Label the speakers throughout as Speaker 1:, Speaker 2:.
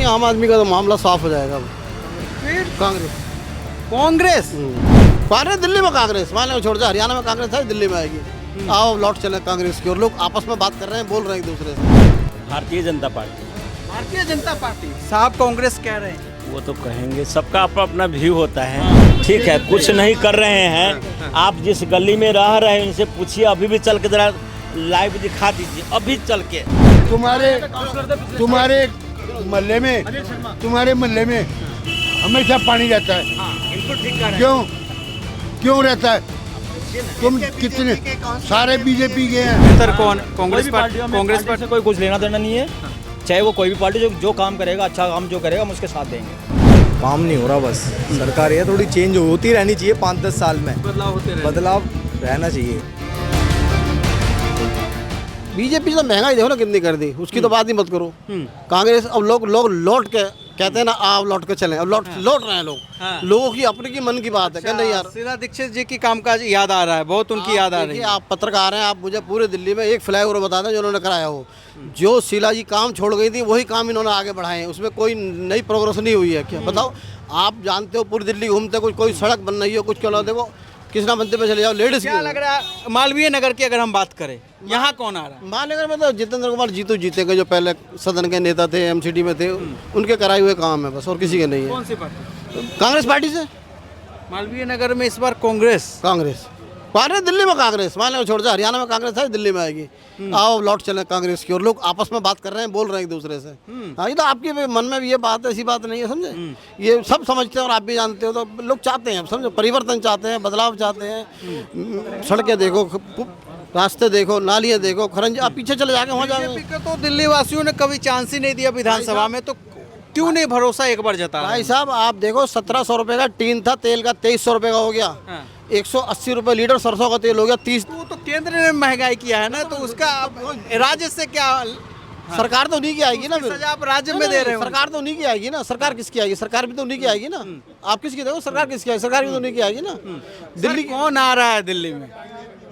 Speaker 1: नहीं, आम आदमी का तो मामला साफ हो जाएगा।
Speaker 2: फिर
Speaker 1: कांग्रेस
Speaker 2: कांग्रेस
Speaker 1: कांग्रेस दिल्ली में कांग्रेस, मान लो छोड़ दे, हरियाणा में कांग्रेस है, दिल्ली में आएगी। आओ लौट चले कांग्रेस की, और लोग आपस में बात कर रहे हैं, बोल रहे हैं एक दूसरे से।
Speaker 3: भारतीय जनता पार्टी।
Speaker 2: भारतीय जनता पार्टी साहब कांग्रेस कह रहे हैं।
Speaker 3: वो तो कहेंगे, सबका अपना अपना व्यू होता है। ठीक है, कुछ नहीं कर रहे हैं। आप जिस गली में रह रहे हैं उनसे पूछिए, अभी भी चल के जरा लाइव दिखा दीजिए, अभी चल के।
Speaker 4: तुम्हारे महल्ले में हमेशा पानी रहता है।
Speaker 3: बिल्कुल ठीक कह रहे हैं।
Speaker 4: क्यों रहता है? तुम कितने सारे बीजेपी के हैं।
Speaker 2: बेहतर कौन? कांग्रेस पार्टी।
Speaker 5: कांग्रेस पार्टी से कोई कुछ लेना देना नहीं है, चाहे वो कोई भी पार्टी जो काम करेगा, अच्छा काम जो करेगा हम उसके साथ देंगे।
Speaker 6: काम नहीं हो रहा, बस सरकार ये थोड़ी चेंज होती रहनी चाहिए 5-10 साल में, बदलाव रहना चाहिए।
Speaker 1: बीजेपी तो महंगाई देखो ना कितनी कर दी, उसकी तो बात ही मत करो। कांग्रेस अब लोग लौट के कहते हैं ना, आप लौट के चलें, अब लौट रहे हैं लोग। लोगों की अपने की मन की बात है, कहते नहीं यार।
Speaker 2: शीला दीक्षित जी की कामकाज याद आ रहा है, बहुत उनकी याद आ रही है।
Speaker 1: आप पत्रकार हैं, आप मुझे पूरे दिल्ली में एक फ्लाईओवर बता दें जो उन्होंने कराया हो। जो शीला जी काम छोड़ गई थी वही काम इन्होंने आगे बढ़ाए हैं, उसमें कोई नई प्रोग्रेस नहीं हुई है। क्या बताओ, आप जानते हो पूरी दिल्ली घूमते, कोई सड़क बन रही हो, कुछ क्यों ना देखो, कृष्णा मंदिर पे चले जाओ, लेडीज
Speaker 2: क्या लग रहा है मालवीय नगर की अगर हम बात करें, यहाँ कौन आ रहा है?
Speaker 1: महानगर में तो जितेंद्र कुमार जीतू जीतेंगे, जो पहले सदन के नेता थे, एमसीडी में थे, उनके कराए हुए काम है बस, और किसी के नहीं है।
Speaker 2: कौन सी पार्टी?
Speaker 1: कांग्रेस पार्टी से।
Speaker 2: मालवीय नगर में इस बार कांग्रेस
Speaker 1: दिल्ली में कांग्रेस, मान लो छोड़ दे, हरियाणा में कांग्रेस है, दिल्ली में आएगी। आओ लौट चले कांग्रेस की, और लोग आपस में बात कर रहे हैं, बोल रहे हैं एक दूसरे से। हाँ, ये तो आपके मन में भी ये बात है, ऐसी बात नहीं है, समझे। ये सब समझते हैं और आप भी जानते हो, तो लोग चाहते हैं, समझो, परिवर्तन चाहते हैं, बदलाव चाहते हैं। सड़कें देखो, रास्ते देखो, नालियाँ देखो, खरंज, आप पीछे चले जाके वहाँ जाएंगे।
Speaker 2: तो दिल्ली वासियों ने कभी चांस ही नहीं दिया विधानसभा में, तो क्यों नहीं भरोसा एक बार जता?
Speaker 1: भाई साहब आप देखो, 1700 रुपये का टीन था तेल का, 2300 रुपये का हो गया। 180 रुपये लीटर सरसों का तेल हो गया, 30।
Speaker 2: तो केंद्र ने महंगाई किया है ना, तो उसका राज्य से क्या?
Speaker 1: सरकार तो उन्हीं की आएगी ना, फिर
Speaker 2: सजा आप राज्य में दे रहे हो।
Speaker 1: सरकार तो उन्हीं की आएगी ना। सरकार किसकी आएगी? सरकार भी तो उन्हीं की आएगी ना। आप किसकी देखो, सरकार किसकी आएगी? सरकार भी तो उन्हीं की आएगी ना।
Speaker 2: दिल्ली कौन आ रहा है दिल्ली में?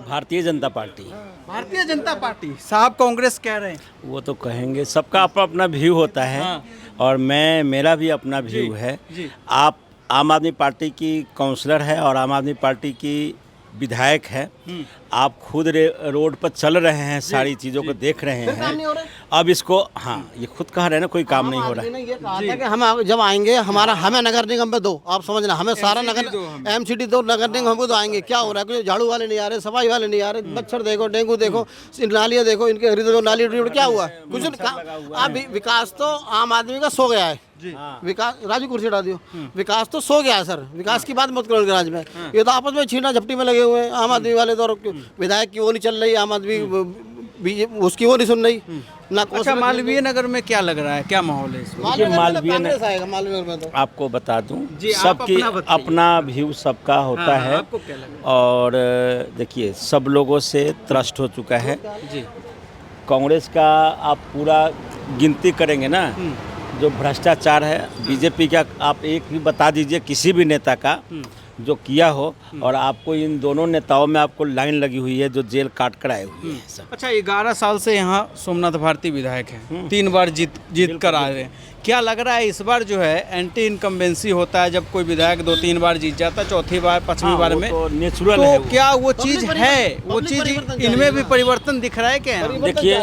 Speaker 3: भारतीय जनता पार्टी।
Speaker 2: भारतीय जनता पार्टी साहब कांग्रेस कह रहे हैं।
Speaker 3: वो तो कहेंगे, सबका अपना अपना व्यू होता है। और मेरा भी अपना व्यू है। आप आम आदमी पार्टी की काउंसलर है और आम आदमी पार्टी की विधायक है। आप खुद रोड पर चल रहे हैं, सारी चीज़ों को देख रहे हैं। अब इसको, हाँ, ये खुद कह रहे हैं ना, कोई काम नहीं हो रहा है।
Speaker 1: ये कहा था कि हम जब आएंगे, हमें नगर निगम में दो, आप समझना, हमें सारा नगर एमसीडी दो, नगर निगम हमको तो आएंगे। क्या हो रहा है? कुछ झाड़ू वाले नहीं आ रहे, सफाई वाले नहीं आ रहे, मच्छर देखो, डेंगू देखो, नालियाँ देखो, इनके हृदय नाली क्या हुआ? कुछ नहीं। विकास तो आम आदमी का सो गया है। विकास, राजू कुर्सी हटा दियो। विकास तो सो गया है सर, विकास की बात मत करो राज्य में। ये तो आपस में छीना झपटी में लगे हुए हैं आम आदमी वाले। तो विधायक की वो नहीं चल रही, आम आदमी उसकी वो नहीं सुन रही ना।
Speaker 2: अच्छा, मालवीय नगर में क्या लग रहा है, क्या माहौल है इसमें?
Speaker 1: मालवीय नगर में तो
Speaker 3: आपको बता दूं,
Speaker 2: जी,
Speaker 3: सबकी अपना व्यू सबका होता है।
Speaker 2: आपको क्या लग रहा
Speaker 3: और देखिए, सब लोगों से त्रस्त हो चुका है
Speaker 2: जी।
Speaker 3: कांग्रेस का। आप पूरा गिनती करेंगे ना, जो भ्रष्टाचार है बीजेपी का, आप एक भी बता दीजिए किसी भी नेता का जो किया हो, और आपको इन दोनों नेताओं में आपको लाइन लगी हुई है जो जेल काट कर आए हुए हैं सब।
Speaker 2: अच्छा, 11 साल से यहाँ सोमनाथ भारती विधायक हैं, 3 बार जीत कर आ रहे हैं। क्या लग रहा है इस बार जो है एंटी इनकम्बेंसी होता है, जब कोई विधायक 2-3 बार जीत जाता है, चौथी बार, 5वीं बार में,
Speaker 3: तो नेचुरल
Speaker 2: तो
Speaker 3: है।
Speaker 2: क्या वो चीज़ है? वो चीज़ इनमें भी परिवर्तन दिख रहा है क्या?
Speaker 3: देखिए,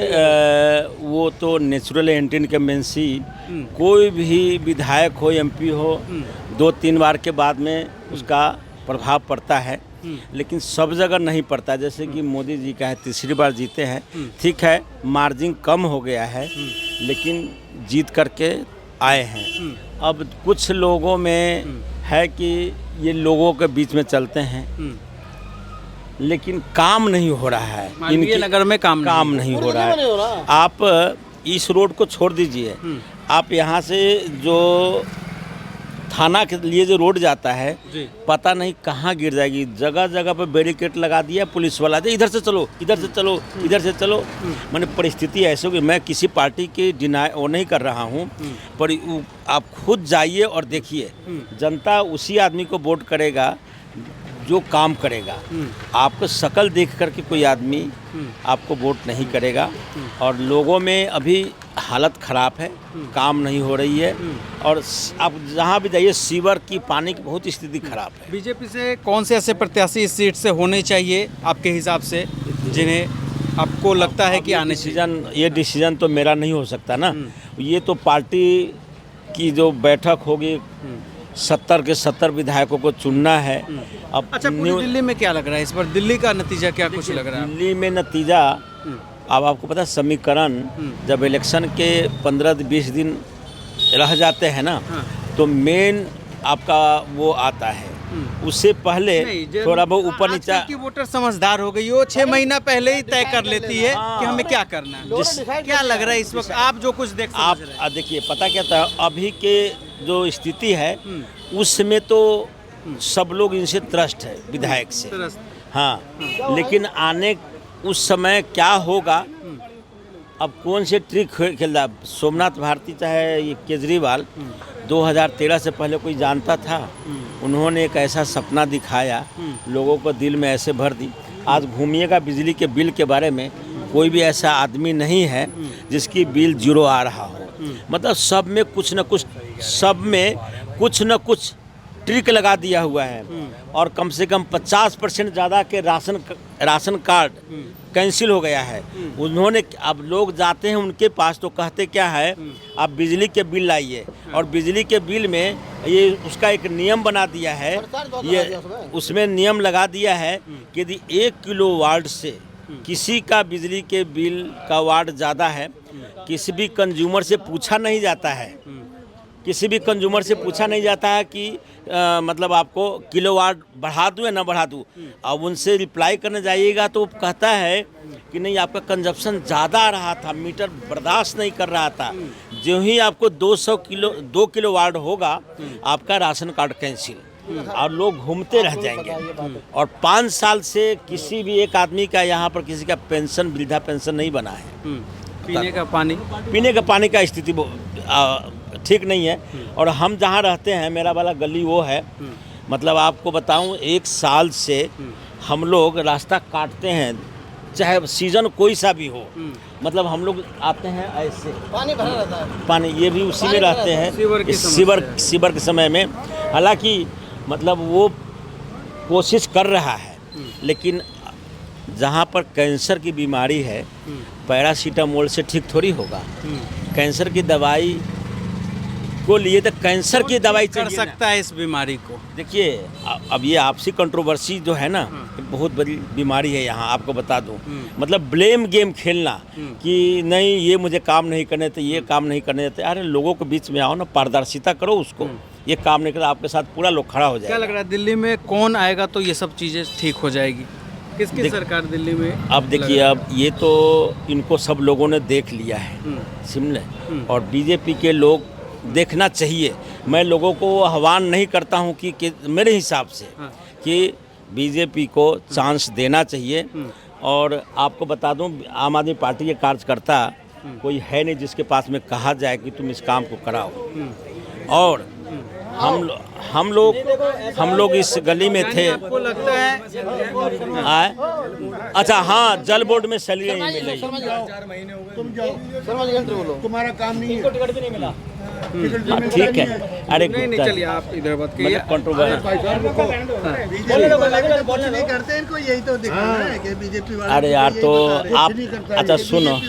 Speaker 3: वो तो नेचुरल एंटी इनकम्बेंसी, कोई भी विधायक हो, एमपी हो, 2-3 बार के बाद में उसका प्रभाव पड़ता है, लेकिन सब जगह नहीं पड़ता। जैसे कि मोदी जी का है, 3री बार जीते हैं, ठीक है, मार्जिन कम हो गया है, लेकिन जीत करके आए हैं। अब कुछ लोगों में है कि ये लोगों के बीच में चलते हैं, लेकिन काम नहीं हो रहा है।
Speaker 2: इनके नगर में काम
Speaker 3: नहीं हो रहा है। आप इस रोड को छोड़ दीजिए, आप यहाँ से जो थाना के लिए जो रोड जाता है, पता नहीं कहाँ गिर जाएगी। जगह जगह पर बैरिकेड लगा दिया पुलिस वाला, इधर से चलो, इधर से चलो, इधर से चलो। मैंने परिस्थिति ऐसी होगी, मैं किसी पार्टी की डिनाई वो नहीं कर रहा हूँ, पर आप खुद जाइए और देखिए, जनता उसी आदमी को वोट करेगा जो काम करेगा, आपको शकल देख करके कोई आदमी आपको वोट नहीं करेगा। और लोगों में अभी हालत ख़राब है, काम नहीं हो रही है, और आप जहाँ भी जाइए सीवर की, पानी की बहुत स्थिति खराब है।
Speaker 2: बीजेपी से कौन से ऐसे प्रत्याशी इस सीट से होने चाहिए आपके हिसाब से, जिन्हें आपको लगता है कि आने चाहिए?
Speaker 3: ये डिसीजन तो मेरा नहीं हो सकता ना, ये तो पार्टी की जो बैठक होगी, 70 के 70 विधायकों को चुनना है। अब
Speaker 2: अच्छा, पूरी दिल्ली में क्या लग रहा है इस बार? दिल्ली का नतीजा क्या कुछ लग रहा है?
Speaker 3: दिल्ली में नतीजा, अब आपको पता है समीकरण जब इलेक्शन के 15-20 दिन रह जाते हैं ना, तो मेन आपका वो आता है, उससे पहले थोड़ा बहुत ऊपर नीचा
Speaker 2: की वोटर समझदार हो गई, वो 6 महीना पहले ही तय कर लेती है कि हमें क्या करना है। क्या लग रहा है इस वक्त आप जो कुछ
Speaker 3: आप देखिए, पता क्या था, अभी के जो स्थिति है उसमें तो सब लोग इनसे त्रस्त है, विधायक से। हाँ, लेकिन आने उस समय क्या होगा, अब कौन से ट्रिक खेल रहा, सोमनाथ भारती चाहे ये केजरीवाल, 2013 से पहले कोई जानता था? उन्होंने एक ऐसा सपना दिखाया, लोगों को दिल में ऐसे भर दी। आज घूमिएगा बिजली के बिल के बारे में, कोई भी ऐसा आदमी नहीं है जिसकी बिल 0 आ रहा हो। मतलब सब में कुछ न कुछ ट्रिक लगा दिया हुआ है। और कम से कम 50% ज़्यादा के राशन कार्ड कैंसिल हो गया है। उन्होंने, अब लोग जाते हैं उनके पास तो कहते क्या है, आप बिजली के बिल लाइए, और बिजली के बिल में ये उसका एक नियम बना दिया है, ये उसमें नियम लगा दिया है कि यदि 1 किलोवाट से किसी का बिजली के बिल का वाट ज़्यादा है, किसी भी कंज्यूमर से पूछा नहीं जाता है, कि मतलब आपको किलोवाट बढ़ा दूँ या ना बढ़ा दूँ। अब उनसे रिप्लाई करने जाइएगा तो कहता है कि नहीं, आपका कंजप्शन ज़्यादा आ रहा था, मीटर बर्दाश्त नहीं कर रहा था। जो ही आपको 2 किलोवाट होगा, आपका राशन कार्ड कैंसिल, और लोग घूमते रह जाएंगे। और 5 साल से किसी भी एक आदमी का यहाँ पर किसी का पेंशन, वृद्धा पेंशन नहीं बना है।
Speaker 2: पीने का पानी
Speaker 3: का स्थिति ठीक नहीं है। और हम जहाँ रहते हैं, मेरा वाला गली वो है, मतलब आपको बताऊं, 1 साल से हम लोग रास्ता काटते हैं, चाहे सीजन कोई सा भी हो। मतलब हम लोग आते हैं ऐसे,
Speaker 1: पानी भरा रहता है,
Speaker 3: पानी ये भी उसी में रहते हैं, सीवर के समय में। हालांकि मतलब वो कोशिश कर रहा है, लेकिन जहाँ पर कैंसर की बीमारी है, पैरासीटामोल से ठीक थोड़ी होगा। कैंसर की दवाई को लिए तो कैंसर की दवाई
Speaker 2: कर सकता है इस बीमारी को।
Speaker 3: देखिए, अब ये आपसी कंट्रोवर्सी जो है ना, बहुत बड़ी बीमारी है यहाँ, आपको बता दूं। मतलब ब्लेम गेम खेलना कि नहीं, ये मुझे काम नहीं करने देते, ये काम नहीं करने देते। अरे लोगों के बीच में आओ ना, पारदर्शिता करो उसको। ये काम नहीं करता, आपके साथ पूरा लोग खड़ा हो जाएगा।
Speaker 2: क्या लग रहा है दिल्ली में कौन आएगा तो ये सब चीज़ें ठीक हो जाएगी? किसकी सरकार दिल्ली में?
Speaker 3: अब देखिए, अब ये तो इनको सब लोगों ने देख लिया है, समझे। और बीजेपी के लोग देखना चाहिए। मैं लोगों को आह्वान नहीं करता हूं कि मेरे हिसाब से कि बीजेपी को चांस देना चाहिए। और आपको बता दूं, आम आदमी पार्टी के कार्यकर्ता कोई है नहीं जिसके पास में कहा जाए कि तुम इस काम को कराओ। और हम लोग इस गली में थे।
Speaker 2: आपको लगता है
Speaker 3: अच्छा, हाँ, जल बोर्ड में सैलरी नहीं मिल रही।
Speaker 4: तुम जाओ, तुम्हारा काम नहीं है, टिकट भी नहीं मिला।
Speaker 3: ठीक है, अरे
Speaker 2: नहीं चलिए आप इधर बात कीजिए।
Speaker 3: अरे यार, तो आप अच्छा सुनो,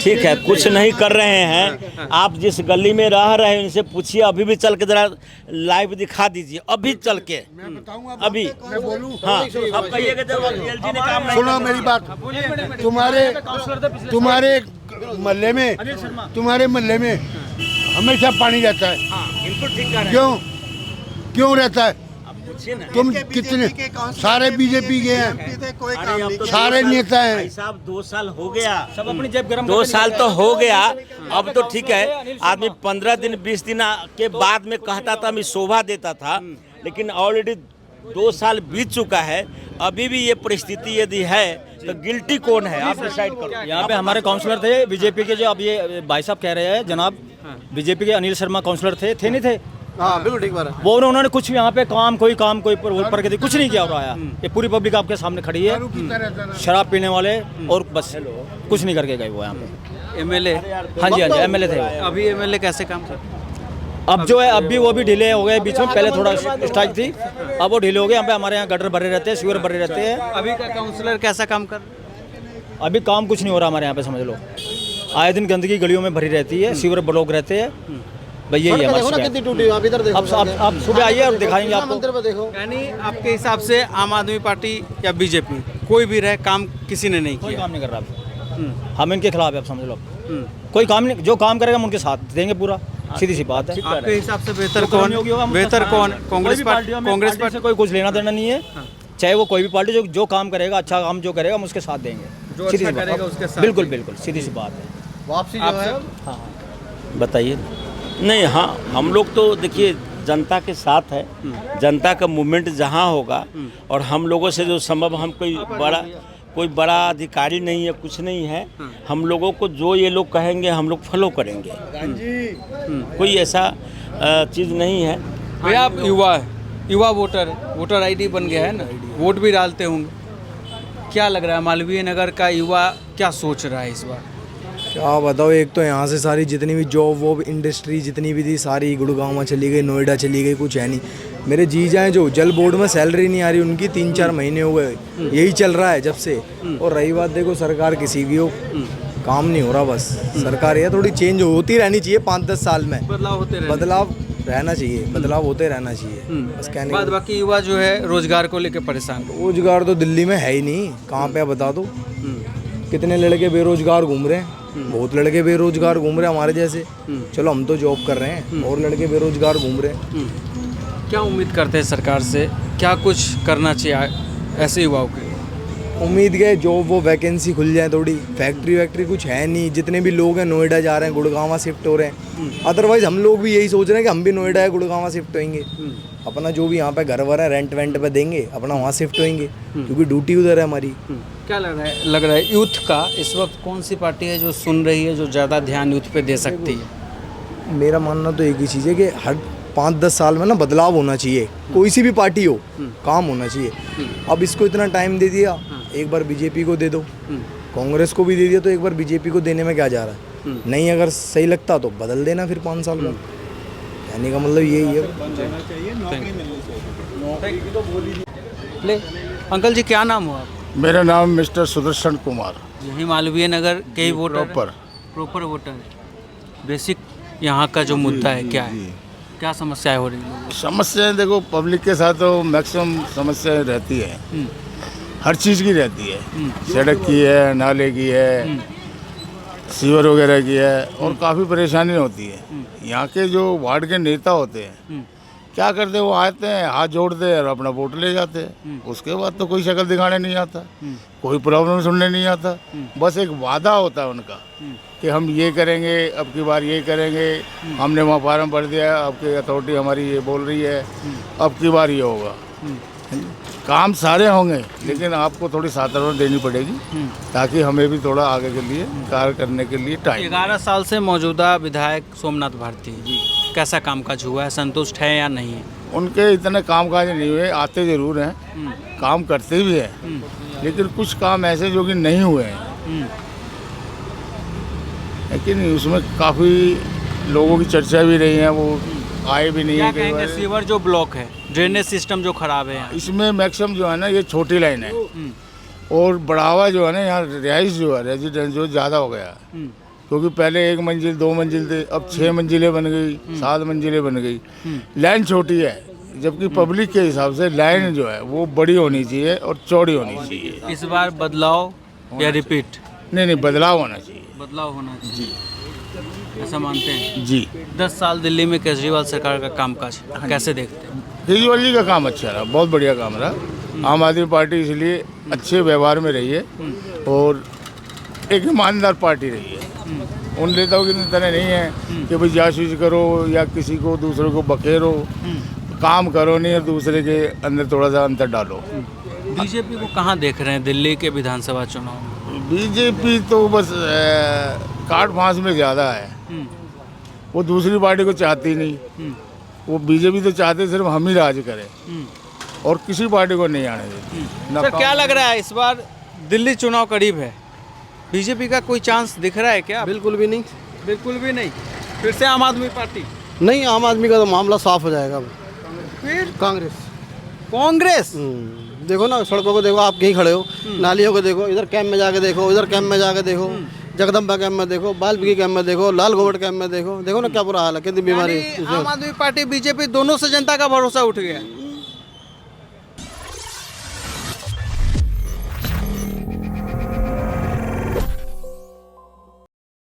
Speaker 3: ठीक है, कुछ नहीं कर रहे हैं। आप जिस गली में रह रहे हैं उनसे पूछिए, अभी भी चल के जरा लाइव दिखा दीजिए, अभी चल के, अभी। हाँ, आप कहिएगा जब एलजी ने काम नहीं।
Speaker 4: सुनो मेरी बात, तुम्हारे महल्ले में हमेशा पानी रहता है।
Speaker 3: बिल्कुल ठीक कह रहे हैं।
Speaker 4: क्यों रहता है? तुम कितने सारे बीजेपी के हैं, सारे नेता हैं।
Speaker 3: साहब 2 साल हो गया,
Speaker 5: सब अपनी जेब गरम
Speaker 3: 2 साल तो हो गया। अब तो ठीक है, आदमी 15 दिन 20 दिन के बाद में कहता था, मैं शोभा देता था, लेकिन ऑलरेडी 2 साल बीत चुका है। अभी भी ये परिस्थिति यदि है तो गिल्टी कौन है, आप डिसाइड करो।
Speaker 5: यहाँ पे हमारे काउंसलर थे बीजेपी के, जो अब ये भाई साहब कह रहे हैं, जनाब बीजेपी के अनिल शर्मा काउंसलर थे नहीं थे?
Speaker 1: हाँ बिल्कुल ठीक बात है।
Speaker 5: वो उन्होंने कुछ भी यहाँ पे कोई प्रगति कुछ नहीं किया हो रहा है। ये पूरी पब्लिक आपके सामने खड़ी है, शराब पीने वाले और बस कुछ नहीं करके गए वो यहाँ पे।
Speaker 2: एमएलए,
Speaker 5: हाँ जी एमएलए थे वो।
Speaker 2: अभी एमएलए कैसे काम कर?
Speaker 5: अब जो है अब भी वो भी ढीले हो गए बीच में, पहले थोड़ा स्ट्राइक थी, अब वो ढीले हो गए। यहाँ पे हमारे यहाँ गटर भरे रहते हैं, सीवर भरे रहते हैं।
Speaker 2: अभी का काउंसलर कैसा काम कर?
Speaker 5: अभी काम कुछ नहीं हो रहा हमारे यहाँ पे, समझ लो आए दिन गंदगी गलियों में भरी रहती है, सीवर ब्लॉक रहते हैं। भाई यही है
Speaker 1: देखो ना कितनी टूटी हुई, इधर देखो।
Speaker 5: अब सुबह आइए और दिखाएंगे आपको।
Speaker 1: मंदिर पे देखो।
Speaker 2: यानी आपके हिसाब से आम आदमी पार्टी या बीजेपी कोई भी रहे, काम किसी ने नहीं
Speaker 5: कोई
Speaker 2: किया?
Speaker 5: काम नहीं कर रहा अब। हम इनके खिलाफ है, आप समझ लो। कोई काम नहीं, जो काम करेगा हम उनके साथ देंगे पूरा, सीधी सी बात है।
Speaker 2: आपके हिसाब से बेहतर कौन? बेहतर कौन? कांग्रेस पार्टी?
Speaker 5: कांग्रेस पार्टी से कोई कुछ लेना देना नहीं है, चाहे वो कोई भी पार्टी जो काम करेगा, अच्छा काम जो करेगा हम उसके साथ देंगे।
Speaker 2: जो
Speaker 5: सीधी
Speaker 2: अच्छा
Speaker 5: सी बात।
Speaker 2: करेगा उसके साथ
Speaker 5: बिल्कुल बिल्कुल सीधी सी बात है।
Speaker 1: वापसी जो है
Speaker 5: हाँ
Speaker 3: बताइए। नहीं, हाँ हम लोग तो देखिए जनता के साथ है। जनता का मूवमेंट जहाँ होगा, और हम लोगों से जो संभव, हम कोई बड़ा अधिकारी नहीं है, कुछ नहीं है। हम लोगों को जो ये लोग कहेंगे हम लोग फॉलो करेंगे। कोई ऐसा चीज़ नहीं है।
Speaker 2: भैया आप युवा वोटर आईडी बन गया है ना, वोट भी डालते होंगे। क्या लग रहा है मालवीय नगर का युवा क्या सोच रहा है इस बार?
Speaker 6: क्या बताओ, एक तो यहाँ से सारी जितनी भी जॉब वॉब इंडस्ट्री जितनी भी थी सारी गुड़गांव में चली गई, नोएडा चली गई, कुछ है नहीं। मेरे जीजा हैं जो जल बोर्ड में सैलरी नहीं आ रही उनकी, 3-4 महीने हो गए, यही चल रहा है जब से। और रही बात देखो सरकार किसी भी हो, काम नहीं हो रहा। बस सरकार ये थोड़ी चेंज होती रहनी चाहिए 5-10 साल में,
Speaker 2: बदलाव होते रहे।
Speaker 6: बदलाव रहना चाहिए, बदलाव होते रहना चाहिए। बस कहने
Speaker 2: बाद बाकी युवा जो है रोजगार को लेकर परेशान।
Speaker 6: रोजगार तो दिल्ली में है ही नहीं, कहाँ पे बता दो। कितने लड़के बेरोजगार घूम रहे हैं, बहुत लड़के बेरोजगार घूम रहे हैं हमारे जैसे। चलो हम तो जॉब कर रहे हैं, और लड़के बेरोजगार घूम रहे हैं।
Speaker 2: क्या उम्मीद करते हैं सरकार से, क्या कुछ करना चाहिए ऐसे युवाओं के?
Speaker 6: उम्मीद है जॉब वो वैकेंसी खुल जाए थोड़ी। फैक्ट्री कुछ है नहीं, जितने भी लोग हैं नोएडा जा रहे हैं, गुड़गांव शिफ्ट हो रहे हैं। अदरवाइज हम लोग भी यही सोच रहे हैं कि हम भी नोएडा या गुड़गांव शिफ्ट होंगे। अपना जो भी यहाँ पे घर वर है रेंट वेंट पे देंगे, अपना वहाँ शिफ्ट होंगे, क्योंकि ड्यूटी उधर है हमारी।
Speaker 2: क्या लग रहा है यूथ का इस वक्त कौन सी पार्टी है जो सुन रही है, जो ज़्यादा ध्यान यूथ पे दे सकती है?
Speaker 6: मेरा मानना तो एक ही चीज़ है कि हर 5-10 साल में ना बदलाव होना चाहिए, कोई सी भी पार्टी हो, काम होना चाहिए। अब इसको इतना टाइम दे दिया, एक बार बीजेपी को दे दो, कांग्रेस को भी दे दिया, तो एक बार बीजेपी को देने में क्या जा रहा है? नहीं अगर सही लगता तो बदल देना फिर 5 साल बाद। कहने का मतलब यही है।
Speaker 2: ले अंकल जी, क्या नाम हो आप?
Speaker 4: मेरा नाम मिस्टर सुदर्शन कुमार।
Speaker 2: यही मालवीय नगर के ही वोटर? Proper voter. बेसिक यहाँ का जो मुद्दा है क्या है, क्या समस्याएं हो रही हैं?
Speaker 4: समस्याएं देखो, पब्लिक के साथ तो मैक्सिमम समस्याएं रहती है, हर चीज़ की रहती है। सड़क की है, नाले की है, सीवर वगैरह की है, और काफ़ी परेशानी होती है। यहाँ के जो वार्ड के नेता होते हैं क्या करते हैं, वो आते हैं, हाथ जोड़ते हैं और अपना वोट ले जाते हैं। उसके बाद तो कोई शक्ल दिखाने नहीं आता, कोई प्रॉब्लम सुनने नहीं आता। बस एक वादा होता है उनका कि हम ये करेंगे, अब की बार ये करेंगे, हमने वहाँ फार्म भर दिया, अब की अथॉरिटी हमारी ये बोल रही है, अब की बार ये होगा। काम सारे होंगे, लेकिन आपको थोड़ी सावधानी देनी पड़ेगी, ताकि हमें भी थोड़ा आगे के लिए कार्य करने के लिए टाइम।
Speaker 2: 11 साल से मौजूदा विधायक सोमनाथ भारती जी कैसा कामकाज हुआ है, संतुष्ट है या नहीं है?
Speaker 4: उनके इतने कामकाज नहीं हुए, आते ज़रूर हैं, काम करते भी हैं, लेकिन कुछ काम ऐसे जो कि नहीं हुए हैं। लेकिन उसमें काफ़ी लोगों की चर्चा भी रही है, वो आए भी नहीं
Speaker 2: क्या
Speaker 4: है।
Speaker 2: कहेंगे, सीवर जो ब्लॉक है, ड्रेनेज सिस्टम जो खराब है यहाँ?
Speaker 4: इसमें मैक्सिमम जो है ना, ये छोटी लाइन है, और बढ़ावा जो है ना यहाँ रिहाइश जो है, रेजिडेंस जो ज़्यादा हो गया है। क्योंकि पहले 1 मंजिल 2 मंजिल थे, अब 6 मंजिलें बन गई, 7 मंजिलें बन गई। लाइन छोटी है, जबकि पब्लिक के हिसाब से लाइन जो है वो बड़ी होनी चाहिए और चौड़ी होनी चाहिए।
Speaker 2: इस बार बदलाव या रिपीट?
Speaker 4: नहीं, बदलाव होना चाहिए।
Speaker 2: बदलाव होना चाहिए, ऐसा मानते हैं
Speaker 4: जी।
Speaker 2: 10 साल दिल्ली में केजरीवाल सरकार का कामकाज कैसे देखते हैं?
Speaker 4: केजरीवाल जी का काम अच्छा रहा, बहुत बढ़िया काम रहा। आम आदमी पार्टी इसलिए अच्छे व्यवहार में रही है और एक ईमानदार पार्टी रही है। उन नेताओं की तरह नहीं है कि भाई जासूसी करो या किसी को दूसरे को बखेरो, काम करो नहीं और दूसरे के अंदर थोड़ा सा अंतर डालो।
Speaker 2: बीजेपी को कहाँ देख रहे हैं दिल्ली के विधानसभा चुनाव में?
Speaker 4: बीजेपी तो बस काट फांस में ज़्यादा है, वो दूसरी पार्टी को चाहती नहीं, वो बीजेपी तो चाहते सिर्फ हम ही राज करें और किसी पार्टी को नहीं आने देते।
Speaker 2: सर क्या लग रहा है इस बार दिल्ली चुनाव करीब है, बीजेपी का कोई चांस दिख रहा है क्या?
Speaker 1: बिल्कुल भी नहीं,
Speaker 2: बिल्कुल भी नहीं। फिर से आम आदमी पार्टी,
Speaker 1: नहीं आम आदमी का तो मामला साफ हो जाएगा।
Speaker 2: फिर
Speaker 1: कांग्रेस।
Speaker 2: कांग्रेस।
Speaker 1: देखो ना सड़कों को देखो, आप कहीं खड़े हो, नालियों को देखो, इधर कैंप में जाके देखो, इधर कैंप में जाके देखो, जगदम्बा कैंप में देखो, बाल्मीकि कैंप में देखो, लाल घोट कैंप में देखो, देखो ना क्या बुरा हाल है, कितनी बीमारी।
Speaker 2: यानी आम आदमी पार्टी बीजेपी दोनों से जनता का भरोसा उठ गया।